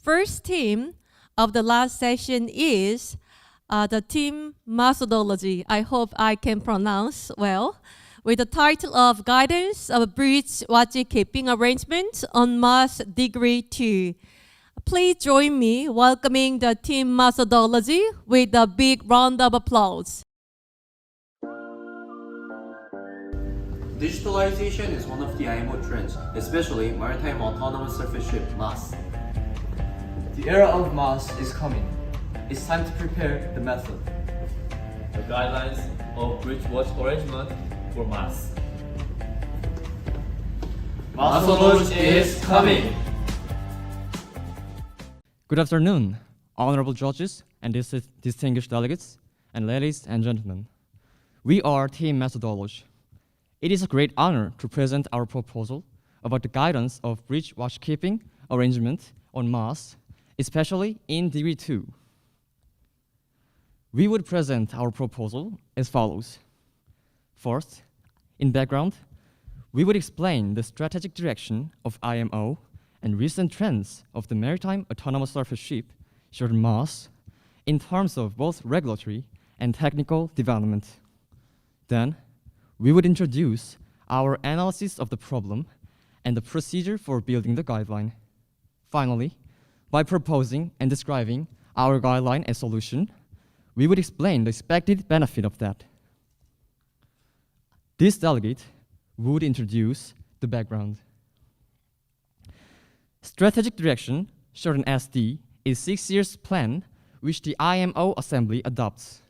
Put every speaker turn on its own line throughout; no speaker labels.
first team of the last session is the team Massodology. I hope I can pronounce well. With the title of Guidance of Bridge Watchkeeping Arrangement on Mass Degree 2. Please join me welcoming the team Massodology with a big round of applause.
Digitalization is one of the IMO trends, especially maritime autonomous surface ship MAS.
The era of MAS is coming. It's time to prepare the method.
The guidelines of bridge watch arrangement for MAS.
Massodology is coming!
Good afternoon, honorable judges and distinguished delegates, and ladies and gentlemen. We are Team Massodology. It is a great honor to present our proposal about the guidance of bridge watchkeeping arrangement on MAS, especially in Degree 2. We would present our proposal as follows. First, in background, we would explain the strategic direction of IMO and recent trends of the maritime autonomous surface ship, short MAS, in terms of both regulatory and technical development. Then, we would introduce our analysis of the problem and the procedure for building the guideline. Finally, by proposing and describing our guideline as solution, we would explain the expected benefit of that. This delegate would introduce the background. Strategic direction, short as SD, is 6 years plan which the IMO Assembly adopts.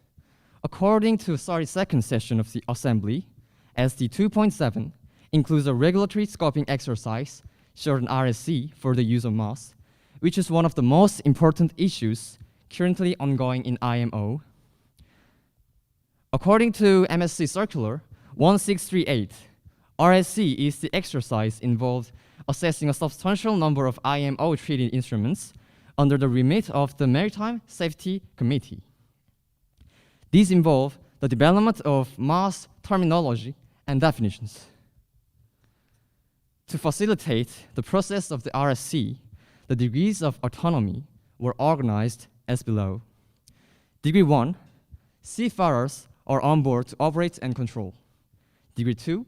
According to the 32nd session of the Assembly, SD 2.7 includes a regulatory scoping exercise, short RSC, for the use of MAS, which is one of the most important issues currently ongoing in IMO. According to MSC Circular 1638, RSC is the exercise involved assessing a substantial number of IMO treaty instruments under the remit of the Maritime Safety Committee. These involve the development of MAS terminology and definitions. To facilitate the process of the RSC, the degrees of autonomy were organized as below. Degree 1, seafarers are on board to operate and control. Degree 2,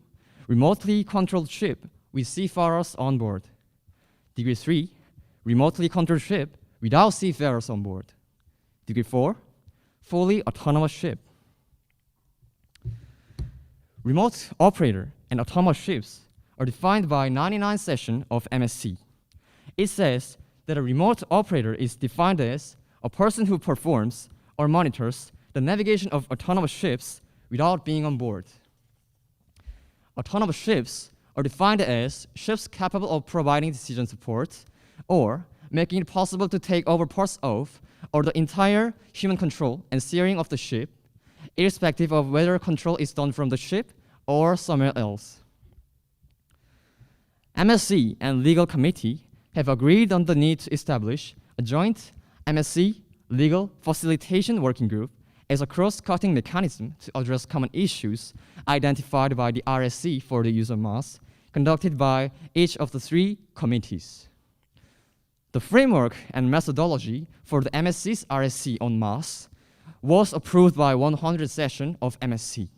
remotely controlled ship with seafarers on board. Degree 3, remotely controlled ship without seafarers on board. Degree 4, fully autonomous ship. Remote operator and autonomous ships are defined by 99th session of MSC. It says that a remote operator is defined as a person who performs or monitors the navigation of autonomous ships without being on board. Autonomous ships are defined as ships capable of providing decision support or making it possible to take over parts of or the entire human control and steering of the ship, irrespective of whether control is done from the ship or somewhere else. MSC and Legal Committee have agreed on the need to establish a joint MSC Legal Facilitation Working Group as a cross-cutting mechanism to address common issues identified by the RSC for the use of MAS, conducted by each of the 3 committees. The framework and methodology for the MSC's RSC on MAS was approved by 100th session of MSC.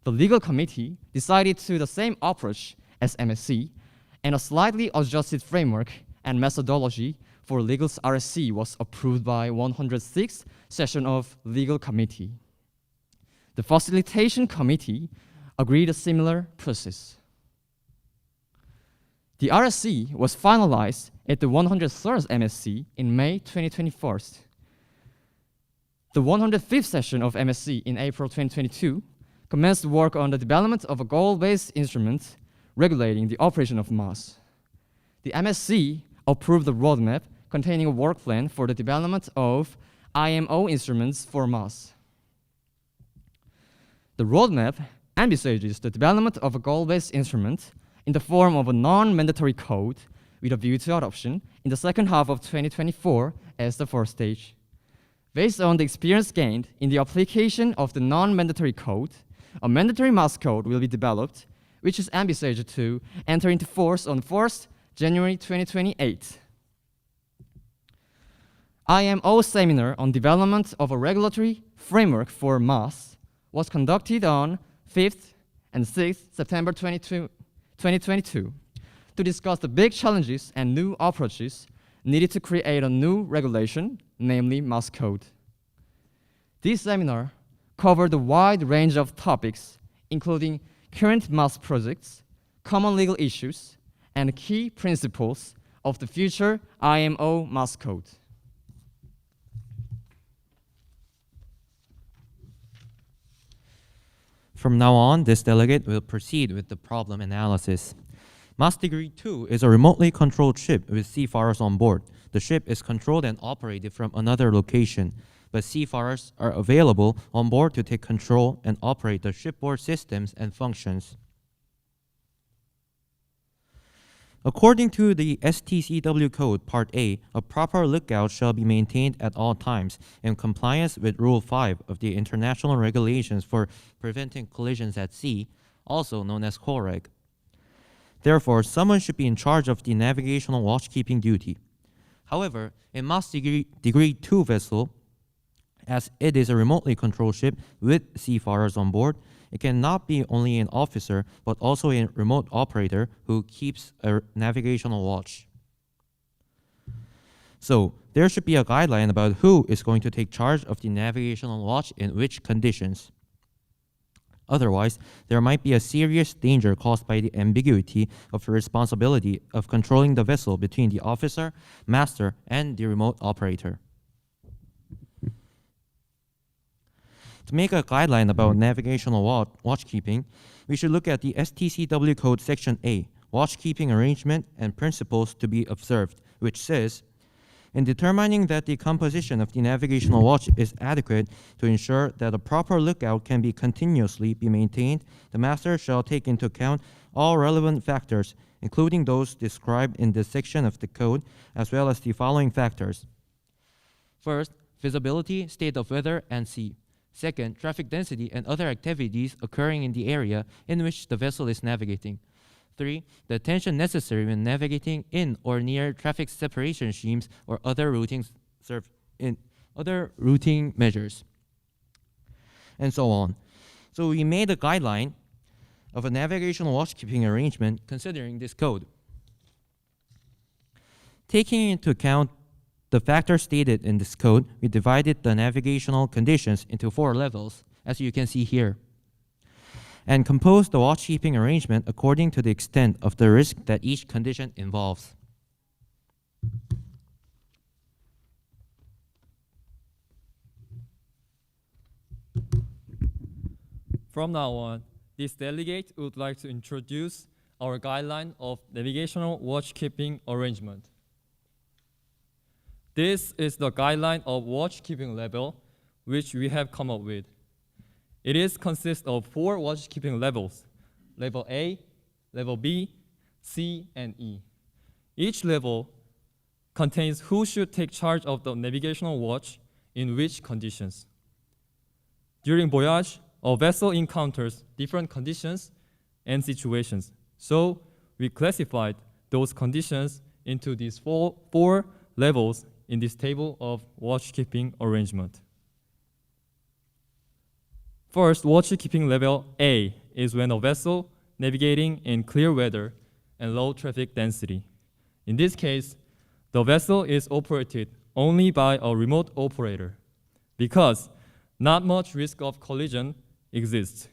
The Legal Committee decided to the same approach as MSC, and a slightly adjusted framework and methodology for Legal's RSC was approved by 106th session of Legal Committee. The Facilitation Committee agreed a similar process. The RSC was finalized at the 103rd MSC in May 2021. The 105th session of MSC in April 2022 commenced work on the development of a goal-based instrument regulating the operation of MAS. The MSC approved the roadmap containing a work plan for the development of IMO instruments for MAS. The roadmap envisages the development of a goal-based instrument in the form of a non-mandatory code with a view to adoption in the second half of 2024 as the first stage. Based on the experience gained in the application of the non-mandatory code, a mandatory MAS code will be developed, which is envisaged to enter into force on 1st January 2028. IMO seminar on development of a regulatory framework for MAS was conducted on 5th and 6th September 2022 to discuss the big challenges and new approaches needed to create a new regulation, namely MAS code. This seminar covered a wide range of topics, including current MAS projects, common legal issues, and key principles of the future IMO MAS code.
From now on, this delegate will proceed with the problem analysis. MAS Degree 2 is a remotely controlled ship with seafarers on board. The ship is controlled and operated from another location, but seafarers are available on board to take control and operate the shipboard systems and functions. According to the STCW Code Part A, a proper lookout shall be maintained at all times in compliance with Rule 5 of the International Regulations for Preventing Collisions at Sea, also known as COREG. Therefore, someone should be in charge of the navigational watchkeeping duty. However, in MAS Degree 2 vessel, as it is a remotely controlled ship with seafarers on board, it cannot be only an officer, but also a remote operator who keeps a navigational watch. So, there should be a guideline about who is going to take charge of the navigational watch in which conditions. Otherwise, there might be a serious danger caused by the ambiguity of the responsibility of controlling the vessel between the officer, master, and the remote operator. To make a guideline about navigational watchkeeping, we should look at the STCW Code Section A, Watchkeeping Arrangement and Principles to be Observed, which says, in determining that the composition of the navigational watch is adequate to ensure that a proper lookout can be continuously be maintained, the master shall take into account all relevant factors, including those described in this section of the code, as well as the following factors. First, visibility, state of weather, and sea. Second, traffic density and other activities occurring in the area in which the vessel is navigating. 3. The attention necessary when navigating in or near traffic separation schemes or other routing measures, and so on. So we made a guideline of a navigational watchkeeping arrangement considering this code. Taking into account the factors stated in this code, we divided the navigational conditions into 4 levels, as you can see here, and composed the watchkeeping arrangement according to the extent of the risk that each condition involves.
From now on, this delegate would like to introduce our guideline of navigational watchkeeping arrangement. This is the guideline of watchkeeping level which we have come up with. It consists of 4 watchkeeping levels: level A, level B, C, and E. Each level contains who should take charge of the navigational watch in which conditions. During voyage, a vessel encounters different conditions and situations. So we classified those conditions into these four levels in this table of watchkeeping arrangement. First, watchkeeping level A is when a vessel navigating in clear weather and low traffic density. In this case, the vessel is operated only by a remote operator because not much risk of collision exists.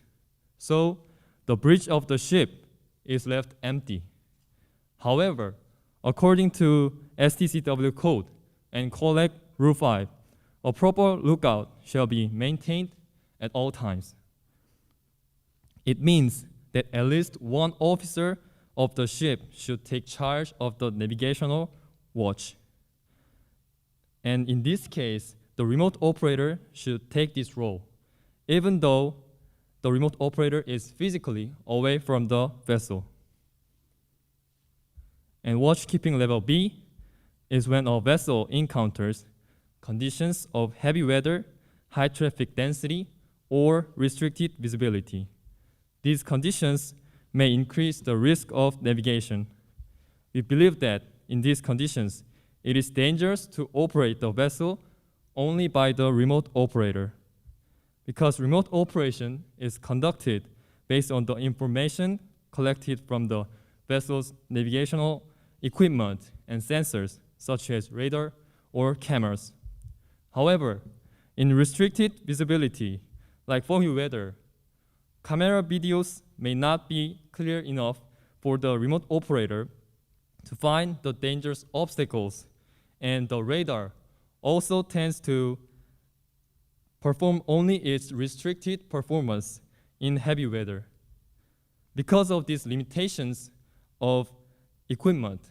So the bridge of the ship is left empty. However, according to STCW code and COREG Rule 5, a proper lookout shall be maintained at all times. It means that at least one officer of the ship should take charge of the navigational watch. And in this case, the remote operator should take this role, even though the remote operator is physically away from the vessel. And watchkeeping level B is when a vessel encounters conditions of heavy weather, high traffic density, or restricted visibility. These conditions may increase the risk of navigation. We believe that in these conditions, it is dangerous to operate the vessel only by the remote operator, because remote operation is conducted based on the information collected from the vessel's navigational equipment and sensors, such as radar or cameras. However, in restricted visibility, like foggy weather, camera videos may not be clear enough for the remote operator to find the dangerous obstacles, and the radar also tends to perform only its restricted performance in heavy weather. Because of these limitations of equipment,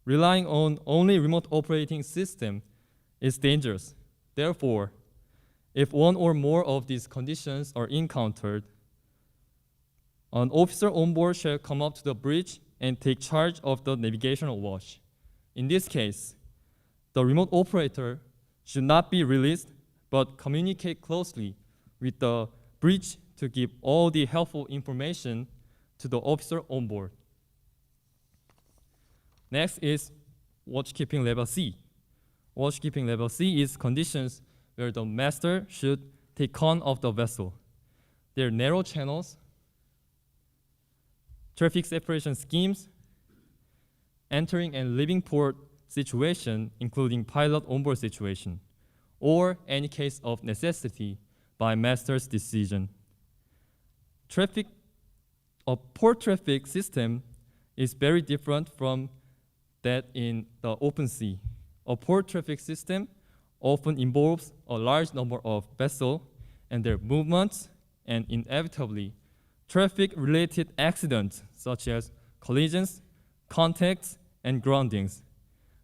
relying on only remote operating system is dangerous. Therefore, if one or more of these conditions are encountered, an officer on board shall come up to the bridge and take charge of the navigational watch. In this case, the remote operator should not be released, but communicate closely with the bridge to give all the helpful information to the officer on board. Next is watchkeeping level C. Watchkeeping level C is conditions where the master should take command of the vessel. There are narrow channels, traffic separation schemes, entering and leaving port situation, including pilot onboard situation, or any case of necessity by master's decision. A port traffic system is very different from that in the open sea. A port traffic system often involves a large number of vessels and their movements, and inevitably traffic-related accidents such as collisions, contacts, and groundings.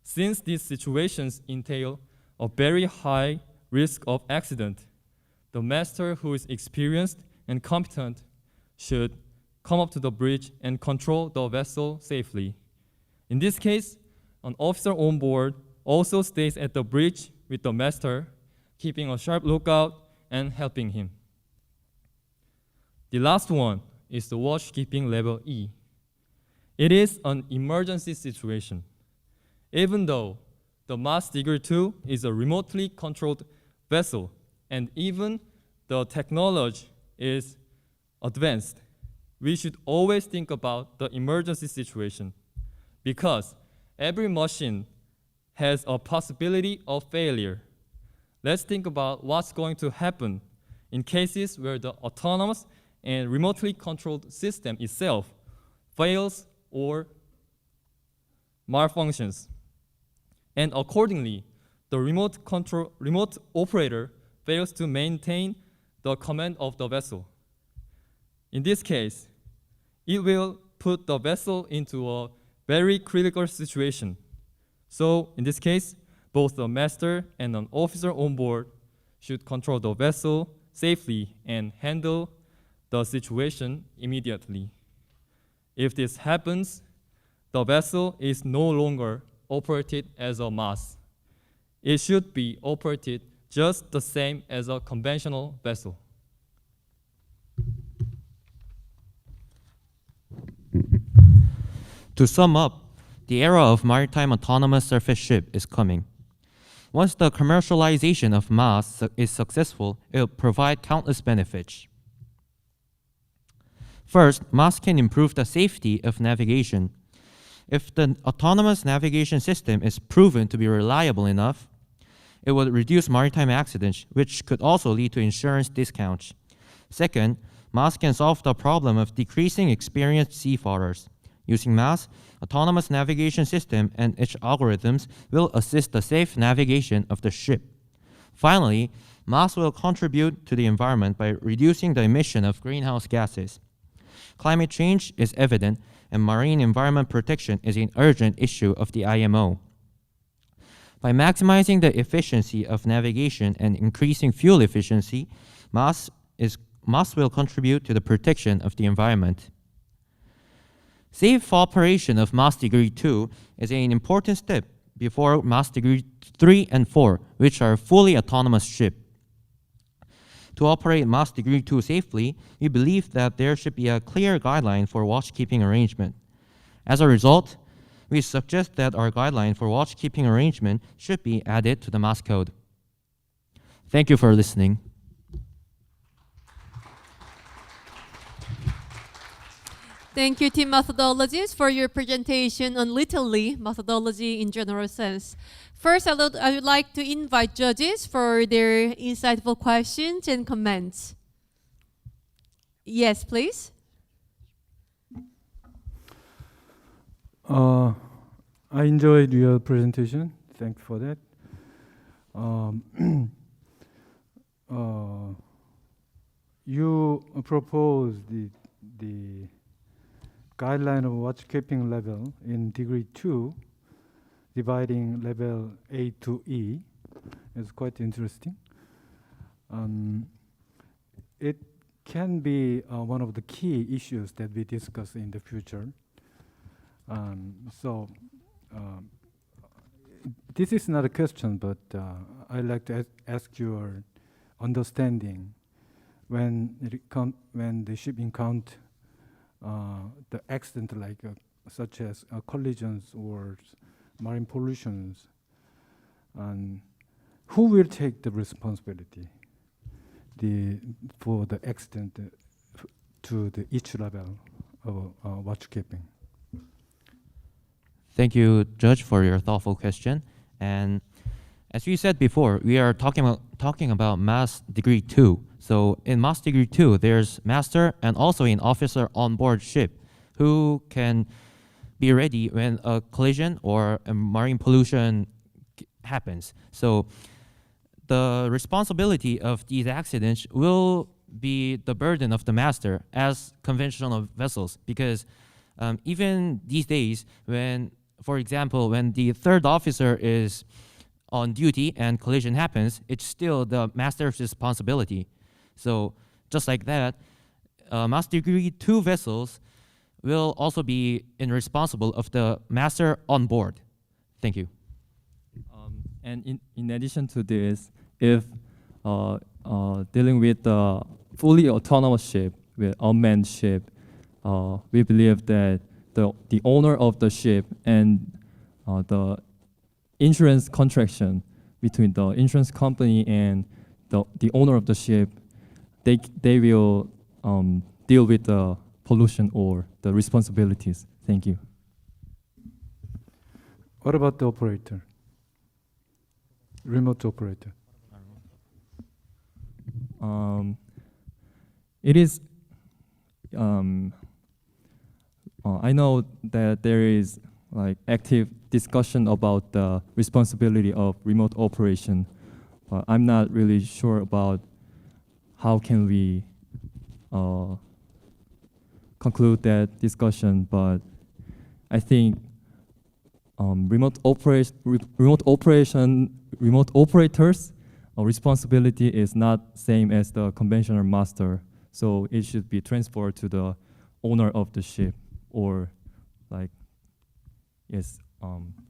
Since these situations entail a very high risk of accident, the master who is experienced and competent should come up to the bridge and control the vessel safely. In this case, an officer on board also stays at the bridge with the master, keeping a sharp lookout and helping him. The last one is the watchkeeping level E. It is an emergency situation. Even though the Mass Digger 2 is a remotely controlled vessel, and even the technology is advanced, we should always think about the emergency situation, because every machine has a possibility of failure. Let's think about what's going to happen in cases where the autonomous and remotely controlled system itself fails or malfunctions. And accordingly, the remote operator fails to maintain the command of the vessel. In this case, it will put the vessel into a very critical situation. So in this case, both the master and an officer on board should control the vessel safely and handle the situation immediately. If this happens, the vessel is no longer operated as a mass. It should be operated just the same as a conventional vessel.
To sum up, the era of maritime autonomous surface ship is coming. Once the commercialization of MAS is successful, it will provide countless benefits. First, MAS can improve the safety of navigation. If the autonomous navigation system is proven to be reliable enough, it will reduce maritime accidents, which could also lead to insurance discounts. Second, MAS can solve the problem of decreasing experienced seafarers. Using MAS, autonomous navigation system and its algorithms will assist the safe navigation of the ship. Finally, MAS will contribute to the environment by reducing the emission of greenhouse gases. Climate change is evident, and marine environment protection is an urgent issue of the IMO. By maximizing the efficiency of navigation and increasing fuel efficiency, MAS will contribute to the protection of the environment. Safe operation of Mass Degree 2 is an important step before Mass Degree 3 and 4, which are fully autonomous ships. To operate Mass Degree 2 safely, we believe that there should be a clear guideline for watchkeeping arrangement. As a result, we suggest that our guideline for watchkeeping arrangement should be added to the MAS code. Thank you for listening.
Thank you, Team Methodologists, for your presentation on literally methodology in general sense. First, I would like to invite judges for their insightful questions and comments. Yes, please.
I enjoyed your presentation. Thank you for that. You proposed the guideline of watchkeeping level in degree 2, dividing level A to E. It's quite interesting. It can be one of the key issues that we discuss in the future. This is not a question, but I'd like to ask your understanding when the ship encounter the accident such as collisions or marine pollutions, and who will take the responsibility for the accident to each level of watchkeeping?
Thank you, Judge, for your thoughtful question. And as we said before, we are talking about MAS Degree 2. So in MAS Degree 2, there's master and also an officer on board ship who can be ready when a collision or a marine pollution happens. So the responsibility of these accidents will be the burden of the master as conventional vessels, because even these days, when, for example, when the third officer is on duty and collision happens, it's still the master's responsibility. So just like that, MAS Degree 2 vessels will also be responsible of the master on board. Thank you.
And in addition to this, if dealing with the fully autonomous ship, with unmanned ship, we believe that the owner of the ship and the insurance contraction between the insurance company and the owner of the ship, they will deal with the pollution or the responsibilities. Thank you.
What about the operator? Remote operator.
It is. I know that there is active discussion about the responsibility of remote operation, but I'm not really sure about how can we conclude that discussion. But I think remote operators' responsibility is not same as the conventional master, so it should be transferred to the owner of the ship, or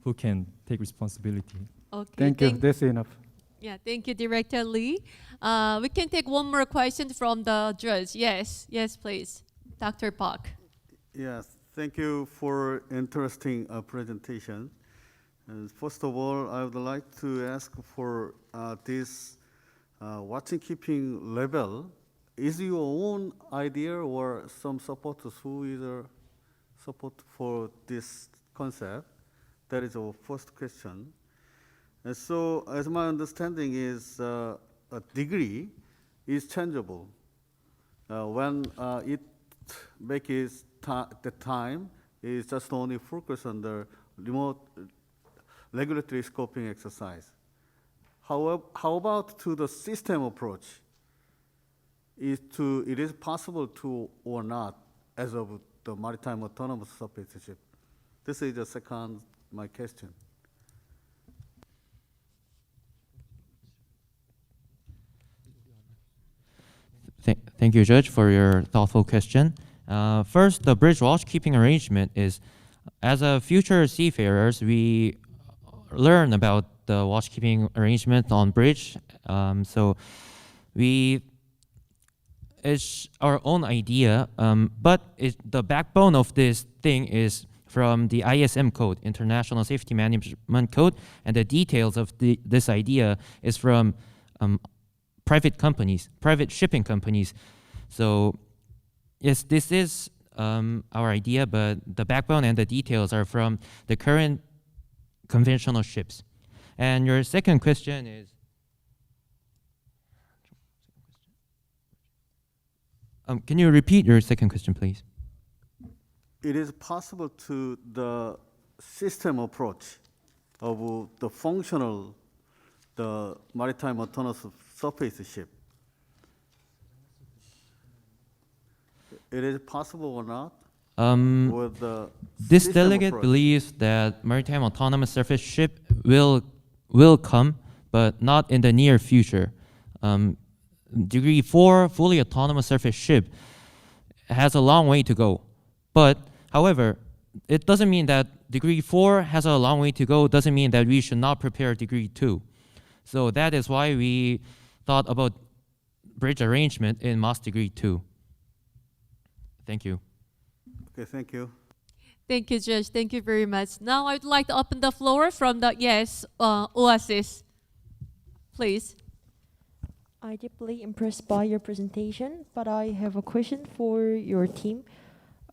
who can take responsibility.
Okay.
Thank you. That's enough.
Yeah, thank you, Director Lee. We can take one more question from the judge. Yes, please. Dr. Park.
Yes, thank you for interesting presentation. First of all, I would like to ask for this watchkeeping level. Is your own idea or some supporters who is support for this concept? That is our first question. And so, as my understanding is, a degree is changeable. When it makes the time is just only focus on the remote regulatory scoping exercise. How about to the system approach? It is possible to or not as of the maritime autonomous surface ship? This is the second my question.
Thank you, Judge, for your thoughtful question. First, the bridge watchkeeping arrangement is, as a future seafarers, we learn about the watchkeeping arrangement on bridge. So it's our own idea, but the backbone of this thing is from the ISM code, International Safety Management Code, and the details of this idea is from private companies, private shipping companies. So yes, this is our idea, but the backbone and the details are from the current conventional ships. And your second question is, can you repeat your second question, please?
It is possible to the system approach of the functional, the maritime autonomous surface ship. It is possible or not? With the
This
system
delegate
approach?
believes that maritime autonomous surface ship will come, but not in the near future. Degree 4 fully autonomous surface ship has a long way to go. But however, it doesn't mean that degree 4 has a long way to go, doesn't mean that we should not prepare degree 2. So that is why we thought about bridge arrangement in MAS degree 2. Thank you.
Okay, thank you.
Thank you, Judge. Thank you very much. Now I'd like to open the floor from the Oasis. Please.
I'm deeply impressed by your presentation, but I have a question for your team.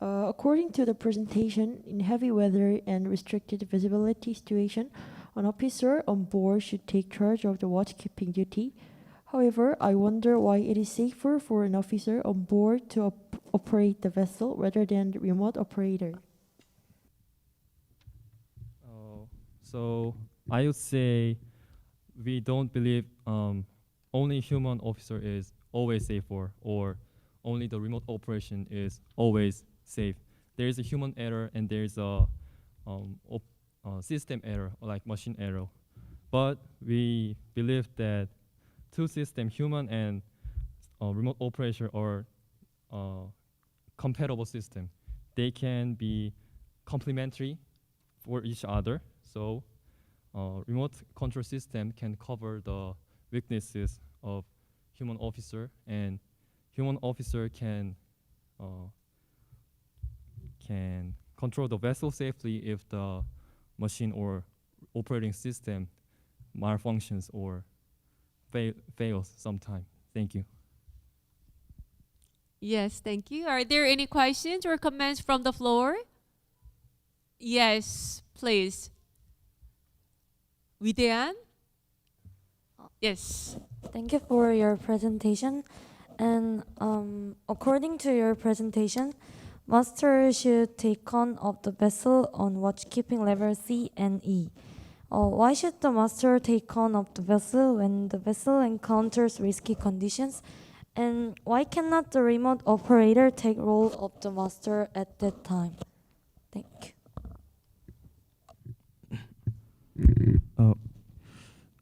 According to the presentation, in heavy weather and restricted visibility situation, an officer on board should take charge of the watchkeeping duty. However, I wonder why it is safer for an officer on board to operate the vessel rather than the remote operator.
So I would say we don't believe only human officer is always safer, or only the remote operation is always safe. There is a human error and there is a system error, like machine error. But we believe that two systems, human and remote operation, are compatible system. They can be complementary for each other. So remote control system can cover the weaknesses of human officer, and human officer can control the vessel safely if the machine or operating system malfunctions or fails sometime. Thank you.
Yes, thank you. Are there any questions or comments from the floor? Yes, please. Widean? Yes.
Thank you for your presentation. And according to your presentation, master should take command of the vessel on watchkeeping level C and E. Why should the master take command of the vessel when the vessel encounters risky conditions? And why cannot the remote operator take role of the master at that time? Thank you.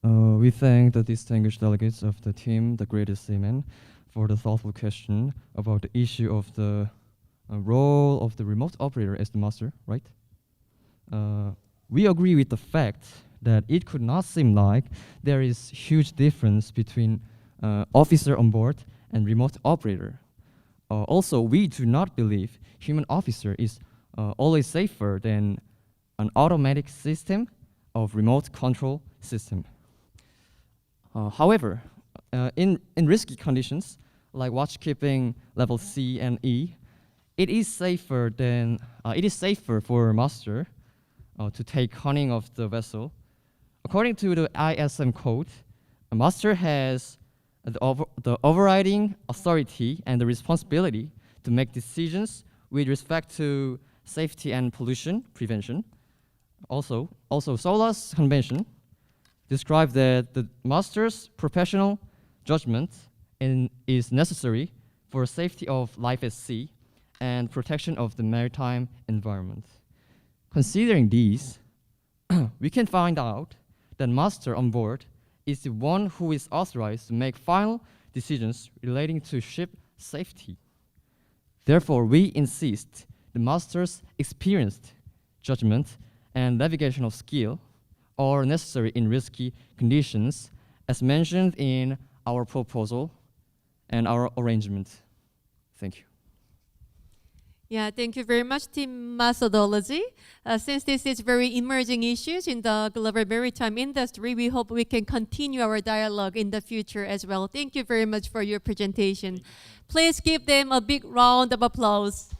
We thank the distinguished delegates of the team, the greatest seamen, for the thoughtful question about the issue of the role of the remote operator as the master, right? We agree with the fact that it could not seem like there is huge difference between officer on board and remote operator. Also, we do not believe human officer is always safer than an automatic system of remote control system. However, in risky conditions like watchkeeping level C and E, it is safer for master to take command of the vessel. According to the ISM code, a master has the overriding authority and the responsibility to make decisions with respect to safety and pollution prevention. Also SOLAS convention describes that the master's professional judgment is necessary for safety of life at sea and protection of the maritime environment. Considering these, we can find out that master on board is the one who is authorized to make final decisions relating to ship safety. Therefore, we insist the master's experienced judgment and navigational skill are necessary in risky conditions as mentioned in our proposal and our arrangement. Thank you.
Yeah, thank you very much, Team Massodology. Since this is very emerging issues in the global maritime industry, we hope we can continue our dialogue in the future as well. Thank you very much for your presentation. Please give them a big round of applause.